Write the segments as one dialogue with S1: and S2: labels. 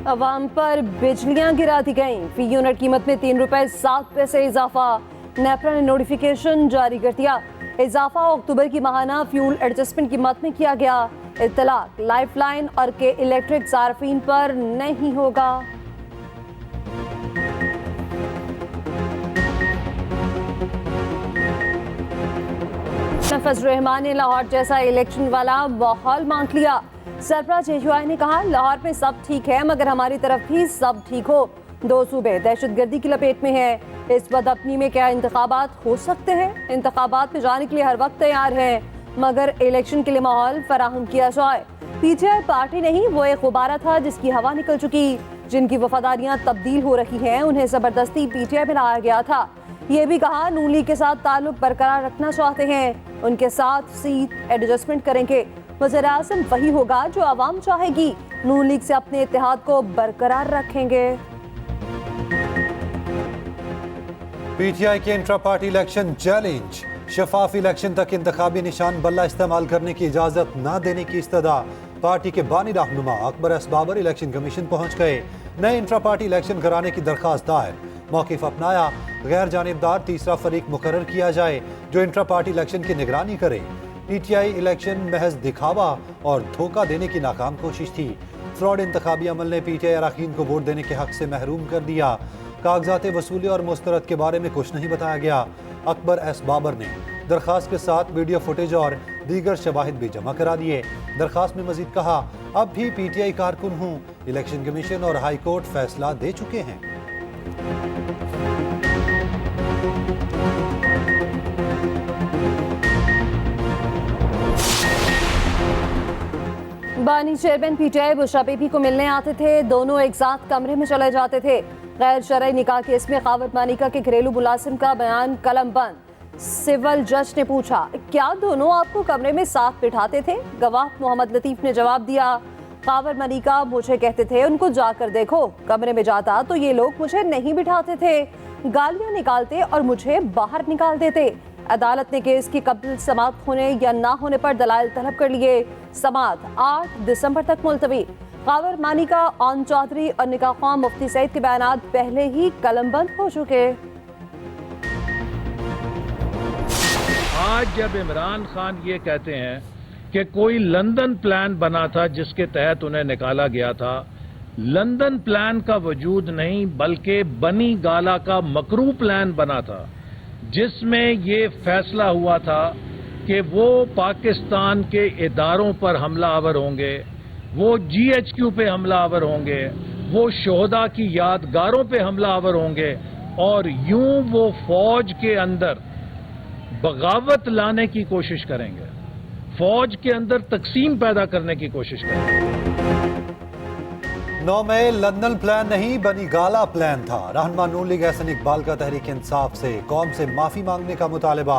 S1: अवाम पर बिजलियां गिरा दी गईं। फी यूनिट कीमत में 3 रुपए 7 पैसे इजाफा। नेपरा ने नोटिफिकेशन जारी कर दिया। इजाफा अक्टूबर की माहाना फ्यूल एडजस्टमेंट कीमत में किया गया। इत्तलाक लाइफलाइन और के इलेक्ट्रिक सार्फिन पर नहीं होगा। नफज रहमान ने लाहौर जैसा इलेक्शन वाला माहौल मांग लिया। सरफराज जेजुआई ने कहा, लाहौर में सब ठीक है मगर हमारी तरफ भी सब ठीक हो। 2 सूबे दहशतगर्दी की लपेट में है। इस बदअपनी में क्या इंतखाबात हो सकते हैं? इंतखाबात में जाने के लिए हर वक्त तैयार हैं मगर इलेक्शन के लिए माहौल फराहम किया जाए। पीटीआई पार्टी नहीं, वो एक गुब्बारा था जिसकी हवा निकल चुकी। जिनकी वफादारियां तब्दील हो रही हैं उन्हें जबरदस्ती पीटीआई में लाया गया था। ये भी कहा नून लीग के साथ ताल्लुक बरकरार रखना चाहते हैं, उनके साथ सीट एडजस्टमेंट करेंगे। वज़ीर-ए-आज़म वही होगा जो आवाम चाहेगी। नून लीग से अपने इत्तेहाद को बरकरार रखेंगे।
S2: पीटीआई के इंट्रा पार्टी इलेक्शन चैलेंज। शफाफ इलेक्शन तक इंतखाबी निशान बल्ला इस्तेमाल करने की इजाजत न देने की इस्तदा। पार्टी के बानी रहनुमा Akbar S Babar election commission पहुंच गए। नए इंट्रा पार्टी इलेक्शन कराने की दरखास्त दायर। मौक़िफ़ अपनाया, गैर जानिबदार तीसरा फरीक मुकर्रर किया जाए जो इंट्रा पार्टी इलेक्शन की निगरानी करे। पीटीआई इलेक्शन महज दिखावा और धोखा देने की नाकाम कोशिश थी। फ्रॉड इंतखाबी अमल ने पीटीआई अरकान को वोट देने के हक से महरूम कर दिया। कागजात वसूली और मुस्तरद के बारे में कुछ नहीं बताया गया। अकबर एस बाबर ने दरखास्त के साथ वीडियो फुटेज और दीगर शवाहिद भी जमा करा दिए। दरखास्त में मजीद कहा, अब भी पीटीआई कारकुन हूँ। इलेक्शन कमीशन और हाई कोर्ट फैसला दे चुके हैं।
S1: बानी चेयरमैन पीटीआई बुशरा बीबी को मिलने आते थे। दोनों एक साथ कमरे में चले जाते थे। गैर शरई निकाह केस में खावर मानिका के घरेलू मुलाजिम का बयान कलम बंद। सिविल जज ने पूछा, क्या दोनों आपको कमरे में साथ बिठाते थे? गवाह मोहम्मद लतीफ ने जवाब दिया, खावर मानिका मुझे कहते थे उनको जाकर देखो। कमरे में जाता तो ये लोग मुझे नहीं बिठाते थे, गालियां निकालते और मुझे बाहर निकाल देते। अदालत ने केस की कबल समाअत होने या ना होने पर दलाइल तलब कर लिए। समाअत 8 दिसंबर तक मुलतवी। खावर मानिका, ऑन चौधरी और निकाह ख्वाम मुफ्ती सईद के बयान पहले ही कलमबंद हो चुके।
S3: आज जब इमरान खान ये कहते हैं कि कोई लंदन प्लान बना था जिसके तहत उन्हें निकाला गया था, लंदन प्लान का वजूद नहीं बल्कि बनी गाला का मकरू प्लान बना था जिसमें ये फैसला हुआ था कि वो पाकिस्तान के इदारों पर हमलावर होंगे, वो जीएचक्यू पे हमलावर होंगे, वो शोहदा की यादगारों पे हमलावर होंगे और यूं वो फौज के अंदर बगावत लाने की कोशिश करेंगे, फौज के अंदर तकसीम पैदा करने की कोशिश करेंगे।
S2: 9 मई लंदन प्लान नहीं बनी गाला प्लान था। रहनुमा नून लीग एहसन इकबाल का तहरीक इंसाफ से कौम से माफी मांगने का मुतालबा।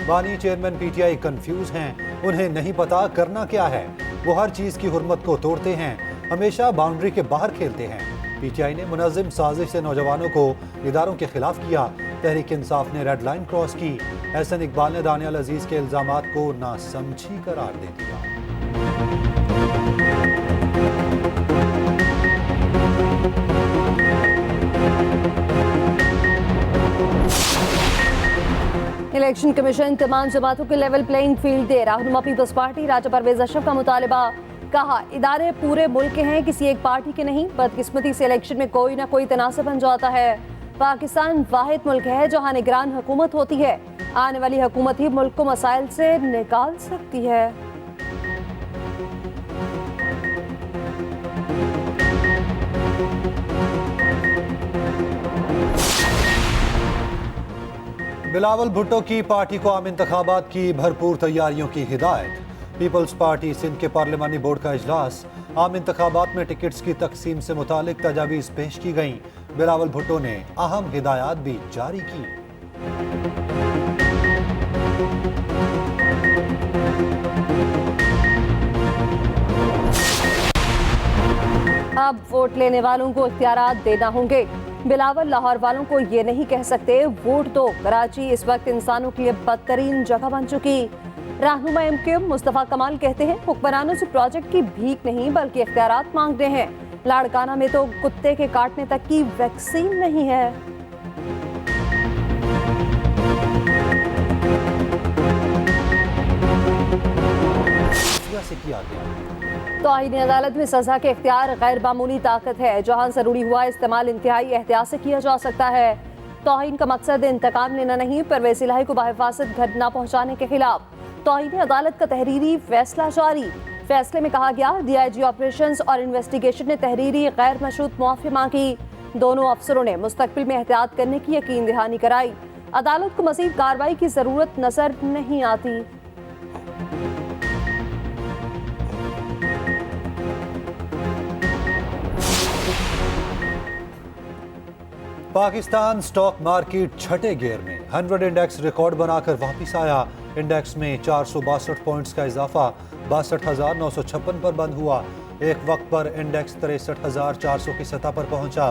S2: बानी चेयरमैन पीटीआई कंफ्यूज हैं, उन्हें नहीं पता करना क्या है। वो हर चीज की हुर्मत को तोड़ते हैं, हमेशा बाउंड्री के बाहर खेलते हैं। पीटीआई ने मुनज़्ज़म साजिश से नौजवानों को इदारों के खिलाफ किया। तहरीक इंसाफ ने रेड लाइन क्रॉस की। एहसन इकबाल ने दानियाल अजीज के इल्जामात को नासमझी करार दे दिया।
S1: इलेक्शन कमीशन तमाम जमातों के लेवल प्लेइंग फील्ड दे। रहनुमा पीपल्स पार्टी राजा परवेज अशरफ का मुतालबा। कहा, इदारे पूरे मुल्क के हैं, किसी एक पार्टी के नहीं। बदकिस्मती से इलेक्शन में कोई ना कोई तनासब बन जाता है। पाकिस्तान वाहिद मुल्क है जहां निगरान हुकूमत होती है। आने वाली हुकूमत ही मुल्क को मसाइल से निकाल सकती है।
S2: बिलावल भुट्टो की पार्टी को आम इंतखाबात की भरपूर तैयारियों की हिदायत। पीपल्स पार्टी सिंध के पार्लिमानी बोर्ड का इजलास। आम इंतखाबात में टिकट्स की तकसीम से मुतालिक तजावीज़ पेश की गईं। बिलावल भुट्टो ने अहम हिदायत भी जारी की।
S1: अब वोट लेने वालों को इख्तियारात देना होंगे। बिलावल लाहौर वालों को ये नहीं कह सकते वोट दो। कराची इस वक्त इंसानों के लिए बदतरीन जगह बन चुकी। रहनुमा एमक्यू मुस्तफा कमाल कहते हैं हुक्मरानों से प्रोजेक्ट की भीख नहीं बल्कि इख्तियारात मांग रहे हैं। लाड़काना में तो कुत्ते के काटने तक की वैक्सीन नहीं है।
S2: से किया गया
S1: तौहीन अदालत में सजा के इख्तियार गैर मामूली ताकत है। जहां जरूरी हुआ इस्तेमाल इंतहाई एहतियात से किया जा सकता है। तौहीन का मकसद इंतकाम लेना नहीं, परवेज़ इलाही को बाहिफाजत घर न पहुंचाने के खिलाफ तौहीन अदालत का तहरीरी फैसला जारी। फैसले में कहा गया, DIG ऑपरेशंस और इन्वेस्टिगेशन ने तहरीरी गैर मशरूत मुआफ़ी मांगी। दोनों अफसरों ने मुस्तकबिल में एहतियात करने की यकीन दहानी कराई। अदालत को मज़ीद कार्रवाई की जरूरत नजर नहीं आती।
S2: पाकिस्तान स्टॉक मार्केट छठे गियर में 100 इंडेक्स रिकॉर्ड बनाकर वापस आया। इंडेक्स में 462 पॉइंट्स का इजाफा 62,956 पर बंद हुआ। एक वक्त पर इंडेक्स 63,400 की सतह पर पहुंचा।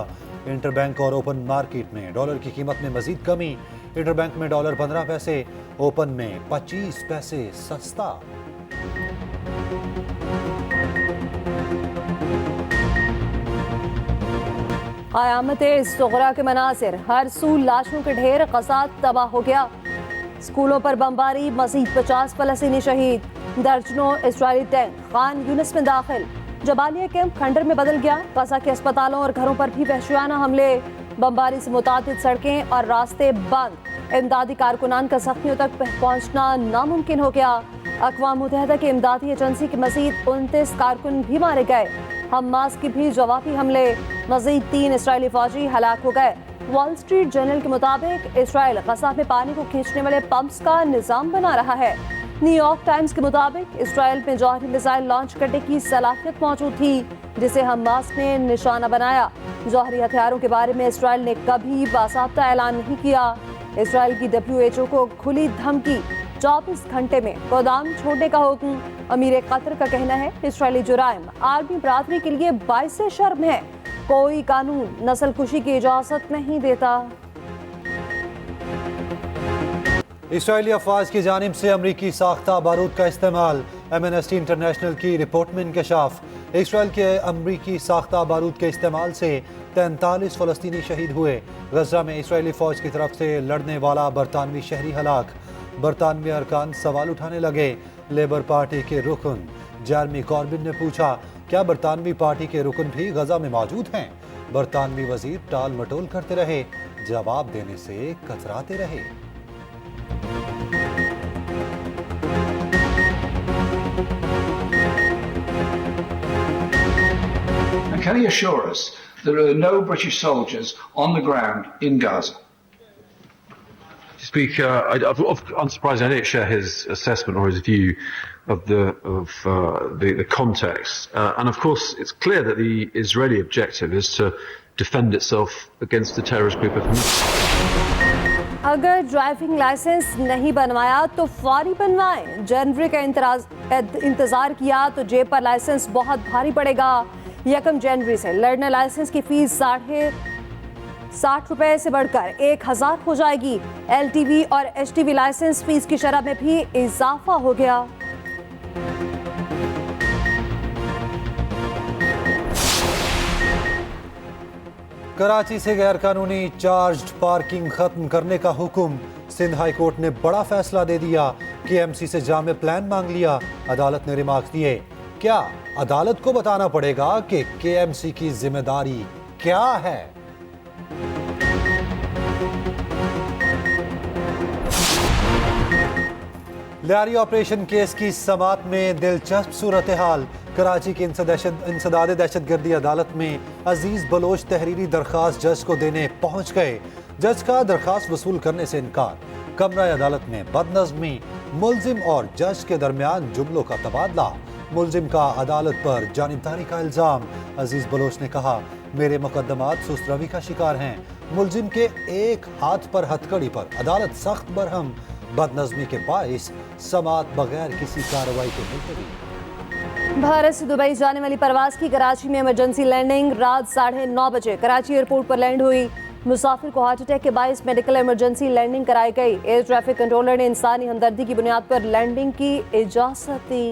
S2: इंटरबैंक और ओपन मार्केट में डॉलर की कीमत में मजीद कमी। इंटरबैंक में डॉलर 15 पैसे, ओपन में 25 पैसे सस्ता।
S1: क़यामत सुगरा के मनासिर, हर सू लाशों के ढेर, ग़ज़ा तबाह हो गया। स्कूलों पर बमबारी, मज़ीद 50 फ़लस्तीनी शहीद। दर्जनों इजरायली टैंक खान यूनिस में दाखिल। जबालिया कैंप खंडर में बदल गया। ग़ज़ा के अस्पतालों और घरों पर भी वहशियाना हमले। बमबारी से मुतादिद सड़कें और रास्ते बंद। इमदादी कारकुनान का ज़ख्मियों तक पहुँचना नामुमकिन हो गया। अक़वाम मुत्तहिदा की इमदादी एजेंसी के मज़ीद 29 कारकुन भी मारे गए। हमास की भी जवाबी हमले। मज़ीद 3 इसराइली फौजी हलाक हो गए। वॉल स्ट्रीट जर्नल के मुताबिक इसराइल ग़ज़ा में पानी को खींचने वाले पंप्स का निज़ाम बना रहा है। न्यूयॉर्क टाइम्स के मुताबिक इसराइल में जौहरी मिसाइल लॉन्च करने की सलाहियत मौजूद थी, जिसे हमास ने निशाना बनाया। जौहरी हथियारों के बारे में इसराइल ने कभी बासाब्ता ऐलान नहीं किया। इसराइल की WHO को खुली धमकी, 24 घंटे में गोदाम छोड़ने का हुक्म। अमीर कतर का कहना है, इसराइली जुराइम आर्मी बरादरी के लिए बाइस शर्म है। कोई कानून नस्ल कुशी की इजाजत नहीं देता।
S2: इसराइली अफवाज की जानिब से अमरीकी साख्ता बारूद का इस्तेमाल। एमनेस्टी इंटरनेशनल की रिपोर्ट में इंकशाफ। इसराइल के अमरीकी साख्ता बारूद के इस्तेमाल से 43 फ़लस्तीनी शहीद हुए। गजा में इसराइली फौज की तरफ से लड़ने वाला बरतानवी शहरी हलाक। बरतानवी अरकान सवाल उठाने लगे। लेबर पार्टी के रुकन जेरेमी कॉर्बिन ने पूछा, क्या बरतानवी पार्टी के रुकन भी गजा में मौजूद हैं? बरतानवी वजीर टाल मटोल करते रहे, जवाब देने से कतराते रहे।
S4: And can he assure us there are no British soldiers on the ground in Gaza?
S5: Speaker, unsurprisingly, I don't share his assessment or his view of the context. And of course, it's clear that the Israeli objective is to defend itself against the terrorist group of Hamas.
S1: अगर driving licence नहीं बनवाया तो फौरी बनवाएं। जनवरी का इंतजार किया तो जेब पर लाइसेंस बहुत भारी पड़ेगा। 1 जनवरी से लर्नर लाइसेंस की फीस 60 रुपए से बढ़कर 1000 हो जाएगी। LTV और HTV लाइसेंस फीस की शरह में भी इजाफा हो गया।
S2: कराची से गैर कानूनी चार्ज्ड पार्किंग खत्म करने का हुक्म। सिंध हाई कोर्ट ने बड़ा फैसला दे दिया। KMC से जामे प्लान मांग लिया। अदालत ने रिमार्क दिए। क्या अदालत को बताना पड़ेगा कि KMC की जिम्मेदारी क्या है? लियारी ऑपरेशन केस की समाअत में दिलचस्प सूरत हाल। कराची की इंसदाद दहशतगर्दी अदालत में अजीज बलोच तहरीरी दरखास्त जज को देने पहुंच गए। जज का दरखास्त वसूल करने से इनकार। कमरा अदालत में बदनज़मी, मुल्जिम और जज के दरमियान जुमलों का तबादला। मुल्जिम का अदालत पर जानिबदारी का इल्जाम। अजीज बलोच ने कहा, मेरे मुकदमात सुस्त रवि का शिकार हैं। मुल्जिम के एक हाथ पर हथकड़ी पर अदालत सख्त बरहम। बदनज़मी के बाइस समाअत बगैर किसी कार्रवाई के मुलतवी।
S1: भारत से दुबई जाने वाली परवाज की कराची में इमरजेंसी लैंडिंग रात 9:30 बजे कराची एयरपोर्ट पर लैंड हुई। मुसाफिर को हार्ट अटैक के बाइस मेडिकल इमरजेंसी लैंडिंग कराई गई। एयर ट्रैफिक कंट्रोलर ने इंसानी हमदर्दी की बुनियाद पर लैंडिंग की इजाजत दी।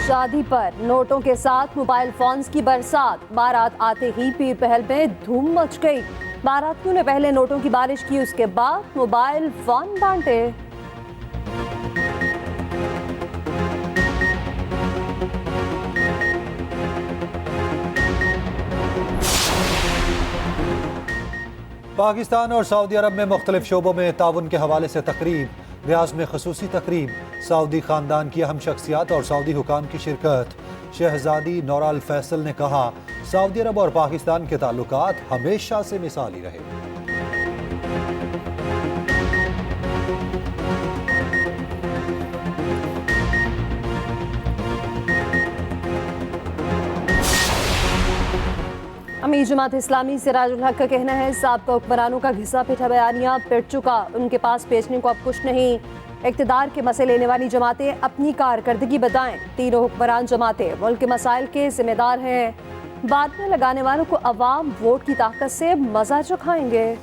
S1: शादी पर नोटों के साथ मोबाइल फोन्स की बरसात, बारात आते ही पीर पहल में धूम मच गई। बारातियों ने पहले नोटों की बारिश की, उसके बाद मोबाइल फोन बांटे।
S2: पाकिस्तान और सऊदी अरब में मुख्तलिफ शोबों में ताउन के हवाले से तकरीब, रियाज में खसूसी तकरीब, सऊदी खानदान की अहम शख्सियात और सऊदी हुकाम की शिरकत। शहजादी नौरा अल फैसल ने कहा, सऊदी अरब और पाकिस्तान के ताल्लुकात हमेशा से मिसाली रहे।
S1: अमीर जमात इस्लामी सिराजुल हक का कहना है, साबका हुक्मरानों का घिसा पिटा बयानिया पिट चुका, उनके पास बेचने को अब कुछ नहीं। इक़्तिदार के मसले लेने वाली जमातें अपनी कारकर्दगी बताएं। तीनों हुक्मरान जमातें मुल्क के मसाइल के जिम्मेदार हैं। बाद में लगाने वालों को अवाम वोट की ताकत से मजा चखाएंगे।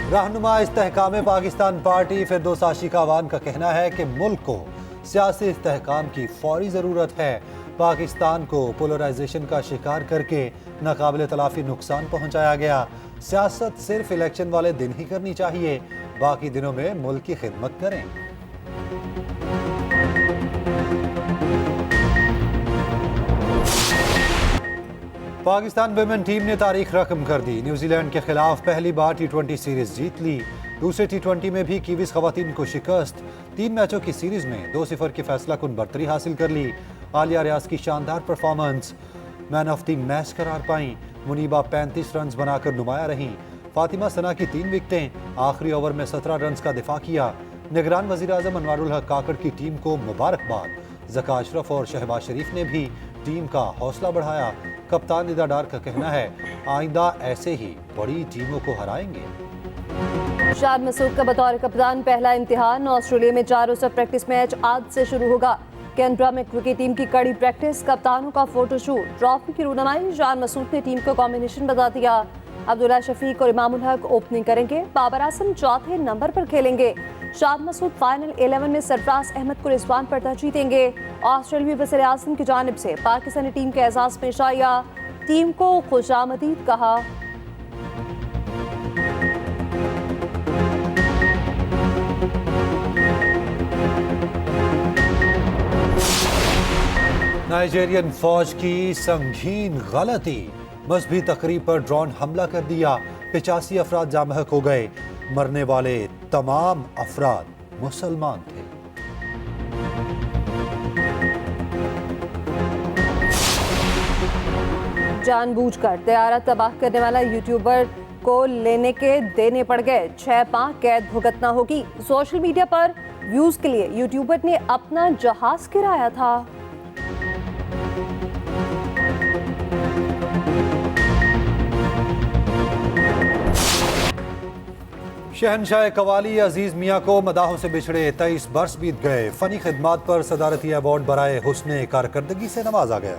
S2: रहनुमा इस्तेहकाम पाकिस्तान पार्टी फिरदौस आशिक अवान का कहना है कि मुल्क को सियासी इस्तेहकाम की फौरी ज़रूरत है। पाकिस्तान को पोलराइजेशन का शिकार करके नाकाबिल तलाफी नुकसान पहुंचाया गया। सियासत सिर्फ इलेक्शन वाले दिन ही करनी चाहिए, बाकी दिनों में मुल्क की खिदमत करें। पाकिस्तान वुमेन टीम ने तारीख रकम कर दी। न्यूजीलैंड के खिलाफ पहली बार T20 सीरीज जीत ली। दूसरे T20 में भी कीवीज खवातीन को शिकस्त। 3 मैचों की सीरीज में 2-0 की फैसला कुन बर्तरी हासिल कर ली। आलिया रियाज की शानदार performance, man of the match करार पाई। मुनीबा 35 रन बनाकर नुमाया रहीं। फातिमा सना की 3 विकेटें, आखिरी ओवर में 17 रन का दिफा किया। निगरान वजीर आजम अनवारुल हक काकड़ की टीम को मुबारकबाद। ज़का अशरफ और शहबाज शरीफ ने भी टीम का हौसला बढ़ाया। कप्तान निदा डार का कहना है, आइंदा ऐसे ही बड़ी टीमों को हराएंगे।
S1: शाद मसूद का बतौर कप्तान पहला इम्तिहान। ऑस्ट्रेलिया में 4 रोज़ा प्रैक्टिस मैच आज से शुरू होगा। कैनबरा में क्रिकेट टीम की कड़ी प्रैक्टिस, कप्तानों का फोटोशूट, ट्रॉफी की रूनमाई। शाद मसूद ने टीम को कॉम्बिनेशन बता दिया। अब्दुल्ला शफीक और इमामुल हक ओपनिंग करेंगे। बाबर आजम चौथे नंबर पर खेलेंगे। शाद मसूद फाइनल 11 में सरफराज अहमद को रिजवान पर तरजीह देंगे। ऑस्ट्रेलियाई वज़ीर आज़म की जानिब से पाकिस्तानी टीम के एजाज पेश आया, टीम को खुशामदीद कहा।
S2: नाइजीरियन फौज की संगीन गलती, मजहबी तकरीब पर ड्रोन हमला कर दिया। 85 अफराद जाम बहक हो गए। मरने वाले तमाम अफराद मुसलमान थे।
S1: जानबूझकर तैयारा तबाह करने वाला यूट्यूबर को लेने के देने पड़ गए। 6 माह कैद भुगतना होगी। सोशल मीडिया पर व्यूज के लिए यूट्यूबर ने अपना जहाज किराया था।
S2: शहनशाह कवाली अजीज मियाँ को मदाहों से बिछड़े 23 बरस बीत गए। फनी खिदमात पर सदारती अवार्ड बराए हुस्ने कारकर्दगी से नवाजा गया।